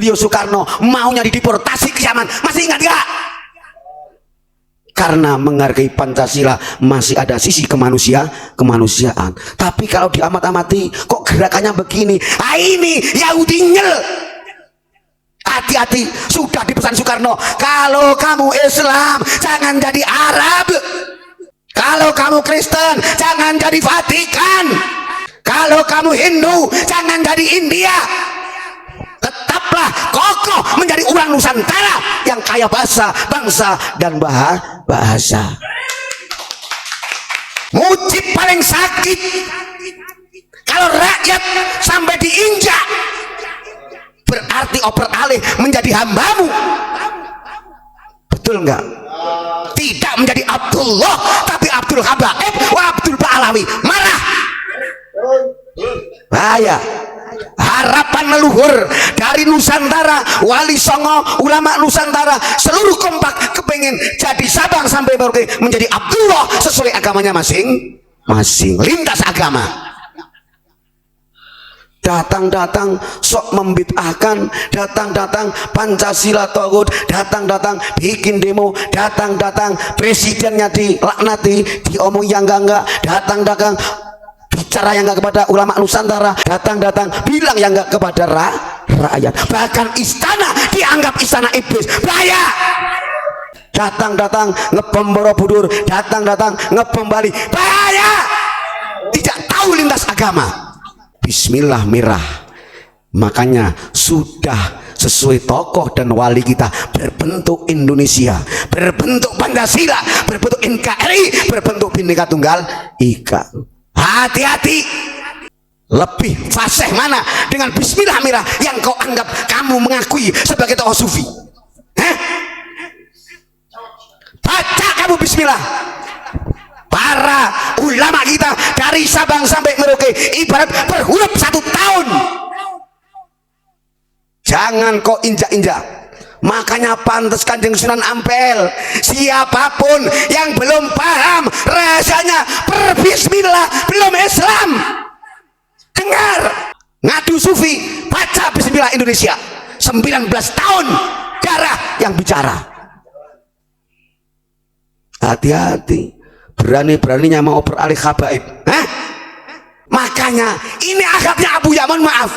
beliau Soekarno maunya dideportasi ke Yaman. Masih ingat gak? Karena menghargai Pancasila masih ada sisi kemanusiaan. Tapi kalau diamat-amati kok gerakannya begini. Ah, ini Yahudi nyel. Hati-hati, sudah dipesan Soekarno, kalau kamu Islam jangan jadi Arab, kalau kamu Kristen jangan jadi Vatikan, kalau kamu Hindu jangan jadi India. Tetaplah kokoh menjadi orang Nusantara yang kaya bahasa, bangsa, dan bahasa. Mujib paling sakit kalau rakyat sampai diinjak, berarti oper alih menjadi hambamu. Betul enggak? Tidak menjadi Abdullah tapi Abdul Habaib wa Abdul Ba'alawi. Marah. Bahaya. Harapan leluhur dari Nusantara, Wali Songo, ulama Nusantara seluruh kompak kepengen jadi Sabang sampai Merauke menjadi Abdullah sesuai agamanya masing-masing, lintas agama. Datang-datang sok membid'ahkan, datang-datang Pancasila togut, datang-datang bikin demo, datang-datang presidennya dilaknati, diomong yang enggak, datang-datang bicara yang enggak kepada ulama Nusantara, datang-datang bilang yang enggak kepada rakyat. Bahkan istana dianggap istana iblis. Bahaya. Datang-datang ngebom Borobudur, datang-datang ngebom Bali. Bahaya. Tidak tahu lintas agama. Bismillah mirah. Makanya sudah sesuai tokoh dan wali kita, berbentuk Indonesia, berbentuk Pancasila, berbentuk NKRI, berbentuk Bhinneka Tunggal Ika. Hati-hati. Lebih fasih mana dengan bismillah mirah yang kau anggap kamu mengakui sebagai tokoh sufi? Baca kamu bismillah. Para ulama kita dari Sabang sampai Merauke ibarat berhuruf 1 tahun. Jangan kau injak-injak. Makanya pantas Kanjeng Sunan Ampel, siapapun yang belum paham rasanya berbismillah belum Islam. Dengar, ngadu sufi, baca bismillah Indonesia. 19 tahun darah yang bicara. Hati-hati. Berani-beraninya mau beralih habaib. Makanya ini akhlaknya Abu Yaman, maaf.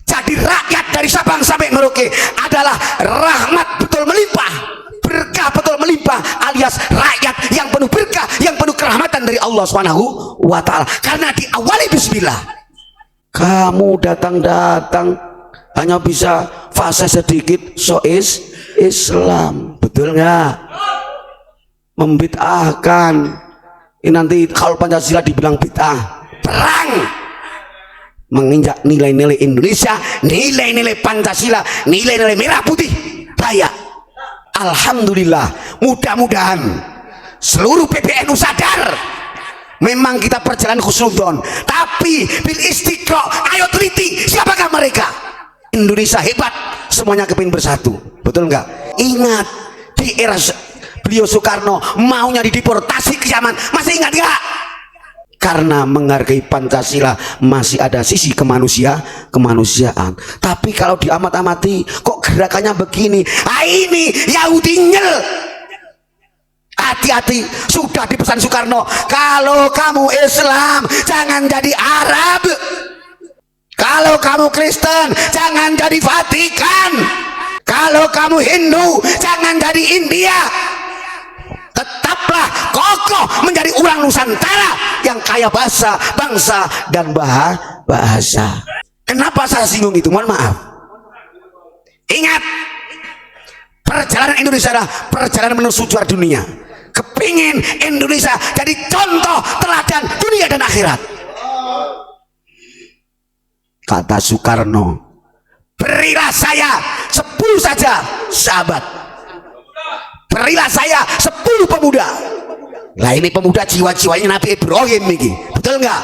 Jadi rakyat dari Sabang sampai Merauke adalah rahmat betul melimpah, berkah betul melimpah, alias rakyat yang penuh berkah, yang penuh kerahmatan dari Allah Subhanahu wa Ta'ala. Karena diawali bismillah. Kamu datang-datang hanya bisa fase sedikit sois Islam, betul nggak? Membid'ahkan. Ini nanti kalau Pancasila dibilang bid'ah, perang. Menginjak nilai-nilai Indonesia, nilai-nilai Pancasila, nilai-nilai merah putih raya. Alhamdulillah, mudah-mudahan seluruh PBNU sadar memang kita perjalanan khusnudon, tapi bil istiqroh, ayo teliti siapakah mereka. Indonesia hebat, semuanya kepingin bersatu, betul nggak? Ingat di era beliau Soekarno maunya dideportasi ke Yaman. Masih ingat gak? Karena menghargai Pancasila masih ada sisi kemanusiaan. Tapi kalau diamat-amati kok gerakannya begini. Ah, ini Yahudi nyel. Hati-hati, sudah dipesan Soekarno, kalau kamu Islam jangan jadi Arab, kalau kamu Kristen jangan jadi Vatikan, kalau kamu Hindu jangan jadi India. Tetaplah kokoh menjadi orang Nusantara yang kaya bahasa, bangsa, dan bahasa. Kenapa saya singgung itu? Mohon maaf. Ingat, perjalanan Indonesia adalah perjalanan menuju juara dunia. Kepingin Indonesia jadi contoh teladan dunia dan akhirat. Kata Soekarno, berilah saya 10 saja sahabat, berilah saya 10 pemuda. Lah ini pemuda jiwa-jiwanya Nabi Ibrahim ini, betul nggak?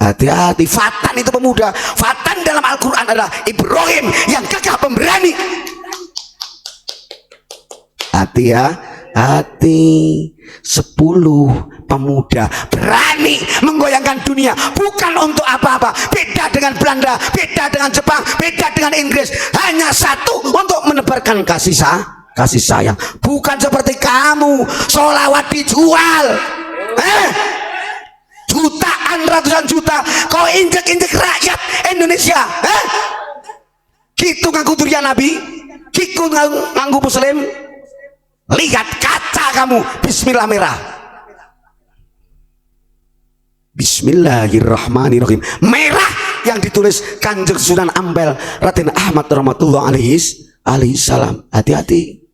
Hati-hati, Fatan itu pemuda. Fatan dalam Al-Quran adalah Ibrahim yang gagah pemberani. Hati ya, hati 10 pemuda berani menggoyangkan dunia, bukan untuk apa-apa. Beda dengan Belanda, beda dengan Jepang, beda dengan Inggris, hanya satu, untuk menebarkan kasih sayang. Bukan seperti kamu, sholawat dijual, jutaan, ratusan juta kau injek-injek rakyat Indonesia, gitu nganggu durian Nabi, gitu nganggu Muslim. Lihat kaca kamu, bismillah merah. Bismillahirrahmanirrahim, merah yang ditulis Kanjeng Sunan Ampel Raden Ahmad rahmatullah alaihi salam. Hati-hati,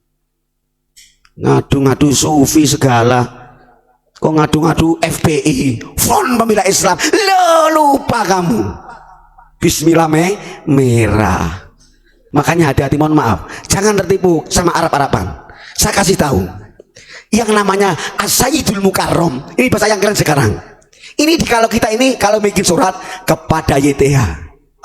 ngadu-ngadu sufi segala, kok ngadu-ngadu FPI, Front Pembela Islam, lo lupa kamu bismillah merah. Makanya hati-hati, mohon maaf, jangan tertipu sama Arab-Araban. Saya kasih tahu yang namanya As-Sayyidul Mukarram, ini bahasa yang keren sekarang. Ini kalau kita ini kalau bikin surat kepada YTH,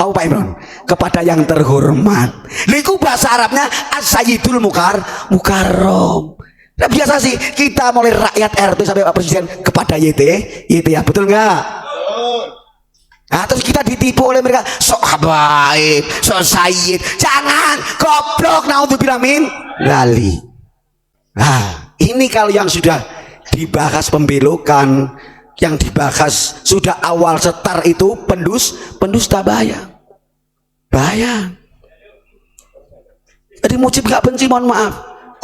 oh Pak Imron, kepada yang terhormat, itu bahasa Arabnya As-Sayyidul Mukarram. Nah, biasa sih kita mulai rakyat RT sampai Pak Presiden kepada YTH, betul nggak? Nah, terus kita ditipu oleh mereka, sok habaib, sok sayyid. Jangan, goblok, naudzubillah min lali. Nah, ini kalau yang sudah dibahas pembelokan, yang dibahas sudah awal setar itu pendusta bahaya. Jadi mujib gak benci, mohon maaf.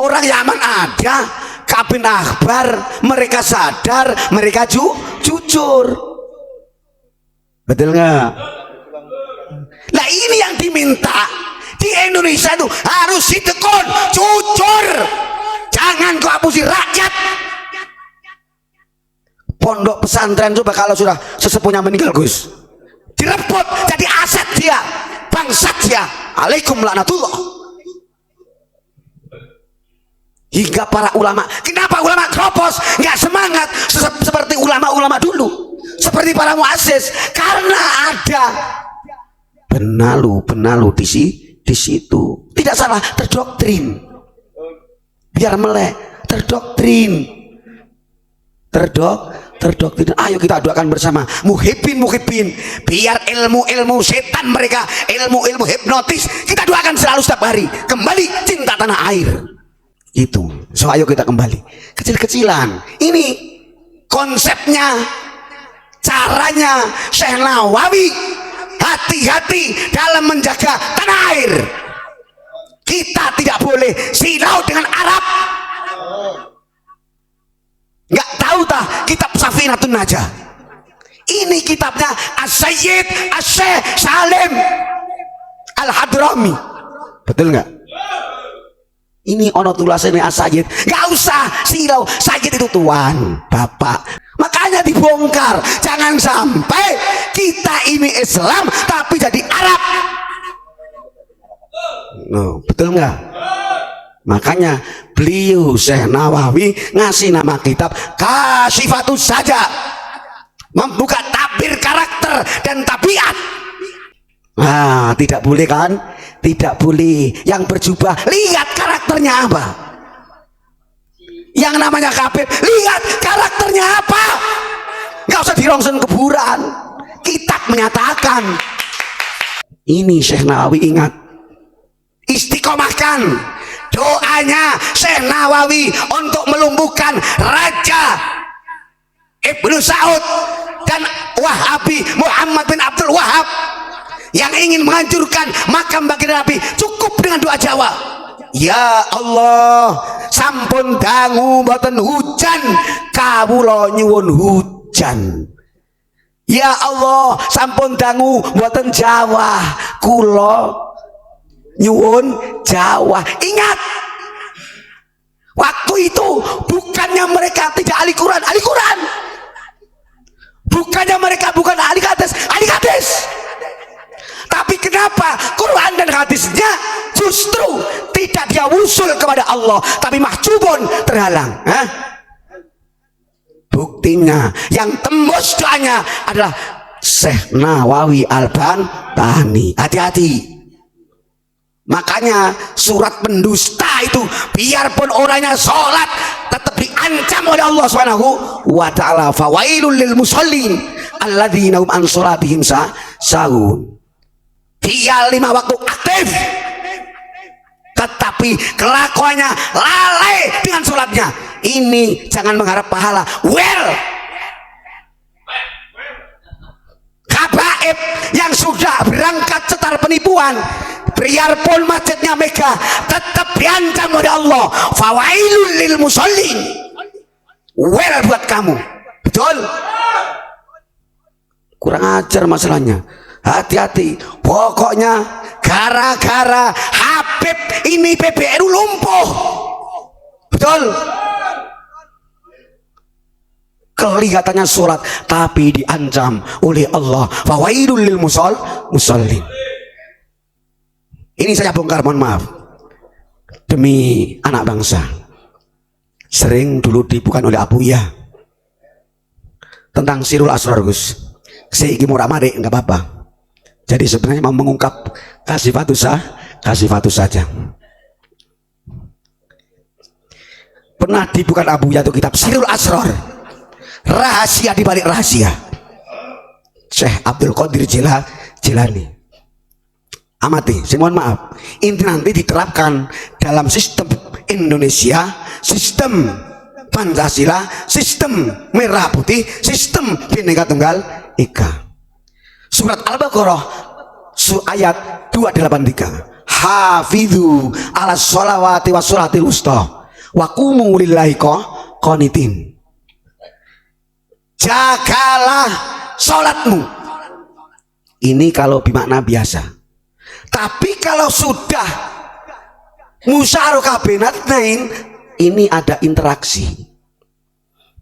Orang Yaman ada, kabin akhbar, mereka sadar, mereka jujur. Betul nggak? Nah ini yang diminta di Indonesia itu, harus ditekun, jujur. Jangan kau hapusi rakyat. Pondok pesantren coba kalau sudah sesepuhnya meninggal Gus, direbut jadi aset dia, bangsat dia, alaikum laknatullah. Hingga para ulama, kenapa ulama kropos nggak semangat seperti ulama-ulama dulu, seperti para muassis? Karena ada benalu di situ. Tidak salah, terdoktrin, biar melek, terdoktrin. Ayo kita doakan bersama muhibbin, biar ilmu setan mereka, ilmu hipnotis, kita doakan selalu setiap hari kembali cinta tanah air itu. So ayo kita kembali kecil-kecilan. Ini konsepnya, caranya Syekh Nawawi. Hati-hati dalam menjaga tanah air. Kita tidak boleh silau dengan Arab. Nggak tahu tah kitab Safinatun Najah? Ini kitabnya As-Sayyid As-Syekh Salim Al-Hadrami. Betul nggak? Ini ono tulisannya As-Sayyid. Nggak usah silau, Sayyid itu tuan, bapak. Makanya dibongkar. Jangan sampai kita ini Islam tapi jadi Arab. No, betul nggak? Makanya beliau Syekh Nawawi ngasih nama kitab Kasyifatus Saja, membuka tabir karakter dan tabiat. Nah, tidak boleh kan? Tidak boleh yang berjubah, lihat karakternya apa. Yang namanya Habib, lihat karakternya apa. Nggak usah dirongsen kuburan. Kitab menyatakan. Ini Syekh Nawawi, ingat, istiqomahkan doanya Syekh Nawawi untuk melumpuhkan Raja Ibnu Saud dan Wahabi Muhammad bin Abdul Wahab yang ingin menghancurkan makam baginda Nabi. Cukup dengan doa Jawa. Ya Allah, sampun dangu mboten hujan, kawula nyuwun hujan. Ya Allah, sampun dangu mboten Jawa, kula nyuwun Jawa. Ingat, waktu itu bukannya mereka tidak ahli Quran, ahli Quran. Bukannya mereka bukan ahli hadis, ahli hadis. Tapi kenapa Quran dan hadisnya justru tidak dia wusul kepada Allah, tapi mahjubun, terhalang? Buktinya yang tembus doanya adalah Syekh Nawawi Al-Bantani. Hati-hati. Makanya surat pendusta itu, biarpun orangnya sholat diancam oleh Allah Subhanahu wa taala, fawailul lil musallin alladzina hum an sholatihim sahun. Dia 5 waktu aktif, tetapi kelakuannya lalai dengan sholatnya. Ini jangan mengharap pahala. Habaib yang sudah berangkat setar penipuan, biarpun masjidnya megah, tetap diancam oleh Allah, fawailul lil musallin. Buat kamu, betul? Kurang ajar masalahnya. Hati-hati, pokoknya gara-gara Habib ini PBNU lumpuh, betul? Kelihatannya sholat tapi diancam oleh Allah, fawailul lil musallin. Ini saya bongkar, mohon maaf, demi anak bangsa. Sering dulu dibukan oleh Abuya tentang Sirul Asrar, Gus. Seiki murah mari nggak apa-apa. Jadi sebenarnya mau mengungkap kasih fatu saja. Pernah dibukan Abuya itu kitab Sirul Asrar, rahasia di balik rahasia, Syekh Abdul Qadir Jilani. Amati, saya mohon maaf, ini nanti diterapkan dalam sistem Indonesia, sistem Pancasila, sistem merah putih, sistem Bhinneka Tunggal Ika. Surat Al-Baqarah ayat 283, hafidhu ala sholawati wa sholatil wusta wa qumu lillahi qanitin. Jagalah sholatmu. Ini kalau bermakna biasa. Tapi kalau sudah musyarakah bainatain, ini ada interaksi.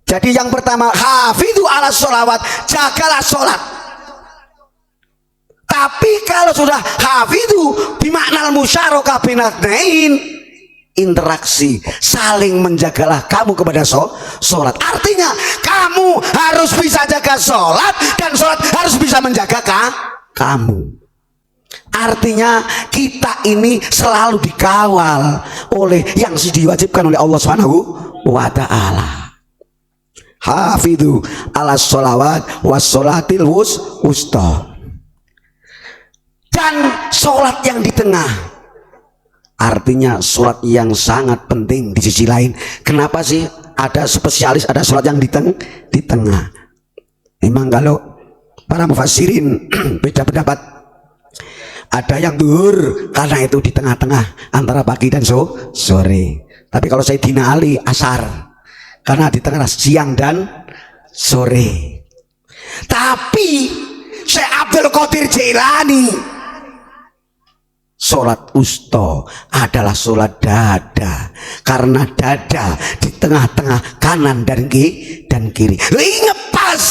Jadi yang pertama, hafidhu ala sholawat, jagalah sholat. Tapi kalau sudah hafidhu bimakna musyarakah bainatain, interaksi, saling menjagalah kamu kepada sholat. Artinya kamu harus bisa jaga sholat dan sholat harus bisa menjaga kamu. Artinya kita ini selalu dikawal oleh yang diwajibkan oleh Allah Subhanahu wa taala. Hafidhu ala sholawat was sholatil wusta. Dan sholat yang di tengah, artinya sholat yang sangat penting di sisi lain. Kenapa sih ada spesialis, ada sholat yang di tengah? Memang kalau para mufassirin beda pendapat. Ada yang duhur karena itu di tengah-tengah antara pagi dan sore. Tapi kalau Sayyidina Ali asar karena di tengah siang dan sore. Tapi Syekh Abdul Qadir Jilani, sholat wusta adalah sholat dada, karena dada di tengah-tengah kanan dan kiri. Ingat pas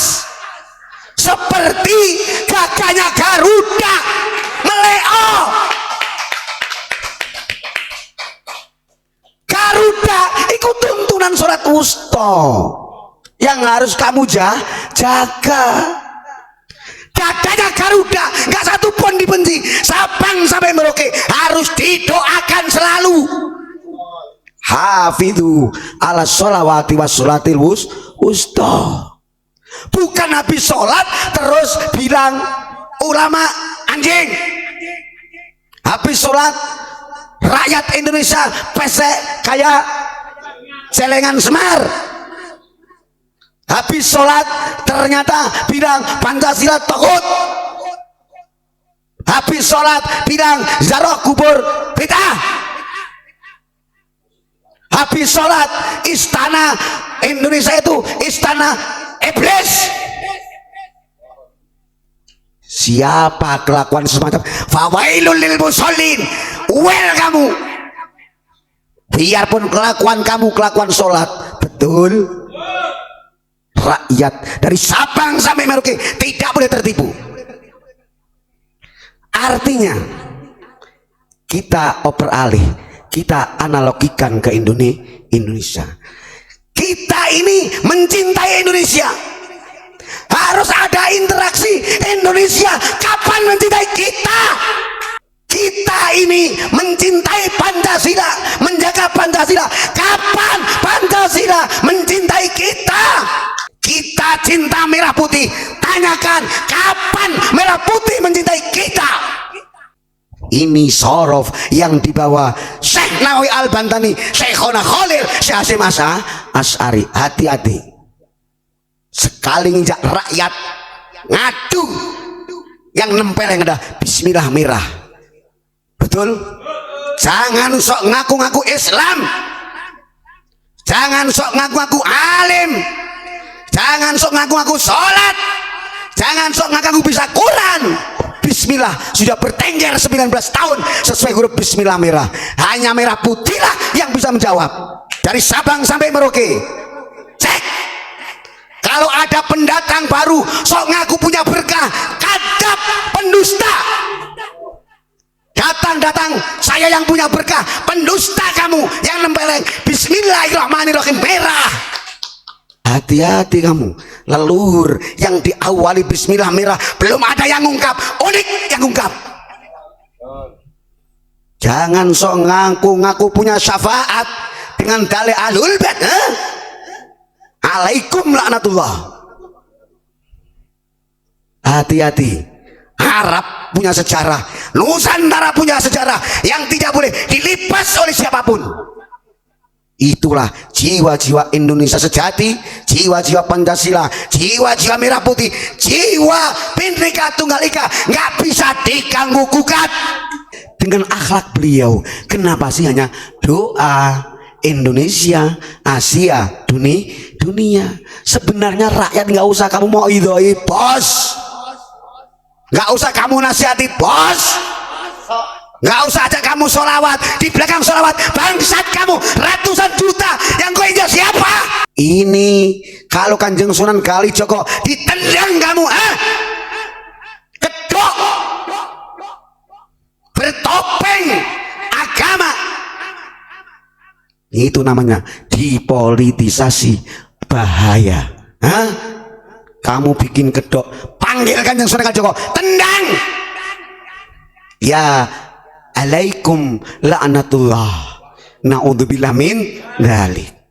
seperti gagahnya Garuda meleo. Garuda ikut tuntunan sholat wusta yang harus kamu jaga. Dadanya Garuda nggak satu pun dibenci, Sabang sampai Merauke harus didoakan selalu. Hafidhu ala sholawati was sholatil wusta. Bukan habis sholat terus bilang ulama anjing. Habis sholat rakyat Indonesia pesek kayak celengan semar. Habis sholat ternyata bilang Pancasila takut. Habis sholat bilang ziarah kubur bid'ah. Habis sholat istana Indonesia itu istana iblis. Siapa kelakuan semacam fawailul lil musallin, kamu. Biarpun kelakuan kamu kelakuan sholat, betul, rakyat dari Sabang sampai Merauke tidak boleh tertipu. Artinya kita oper alih, kita analogikan ke Indonesia. Kita ini mencintai Indonesia, harus ada interaksi. Indonesia kapan mencintai kita? Kita ini mencintai Pancasila, menjaga Pancasila. Kapan Pancasila mencintai kita? Kita cinta merah putih, tanyakan kapan merah putih mencintai kita. Ini sorof yang dibawa Syekh Nawawi Al-Bantani, Syekhona Khalil, Syekh Hasyim Asy'ari. Hati-hati, sekali nginjak rakyat ngadu, yang nempel yang ada bismillah merah. Betul? Jangan sok ngaku-ngaku Islam, jangan sok ngaku-ngaku alim, jangan sok ngaku-ngaku sholat, jangan sok ngaku-ngaku bisa Quran. Bismillah sudah bertengger 19 tahun sesuai huruf bismillah merah. Hanya merah putihlah yang bisa menjawab. Dari Sabang sampai Merauke, cek. Kalau ada pendatang baru sok ngaku punya berkah, kadap, pendusta. Datang saya yang punya berkah, pendusta kamu yang nempeleng bismillahirrahmanirrahim merah. Hati-hati kamu, leluhur yang diawali bismillah merah belum ada yang ngungkap, unik yang ngungkap. Jangan sok ngaku-ngaku punya syafaat dengan dalil ahlul bait. Alaikum laknatullah. Hati-hati, Arab punya sejarah, Nusantara punya sejarah yang tidak boleh dilipas oleh siapapun. Itulah jiwa-jiwa Indonesia sejati, jiwa-jiwa Pancasila, jiwa-jiwa merah putih, jiwa Bhinneka Tunggal Ika, nggak bisa diganggu gugat. Dengan akhlak beliau, kenapa sih hanya doa Indonesia, Asia, dunia? Sebenarnya rakyat nggak usah kamu mau idoi bos, nggak usah kamu nasihati bos, nggak usah ajak kamu sholawat. Di belakang sholawat bangsat kamu ratusan juta, yang kau injak siapa? Ini kalau Kanjeng Sunan Kalijogo ditendang kamu, kedok, bertopeng agama, itu namanya dipolitisasi, bahaya. Kamu bikin kedok, panggil Kanjeng Sunan Kalijogo, tendang. Ya alaikum la'natullah, na'udzubillah min dzalik.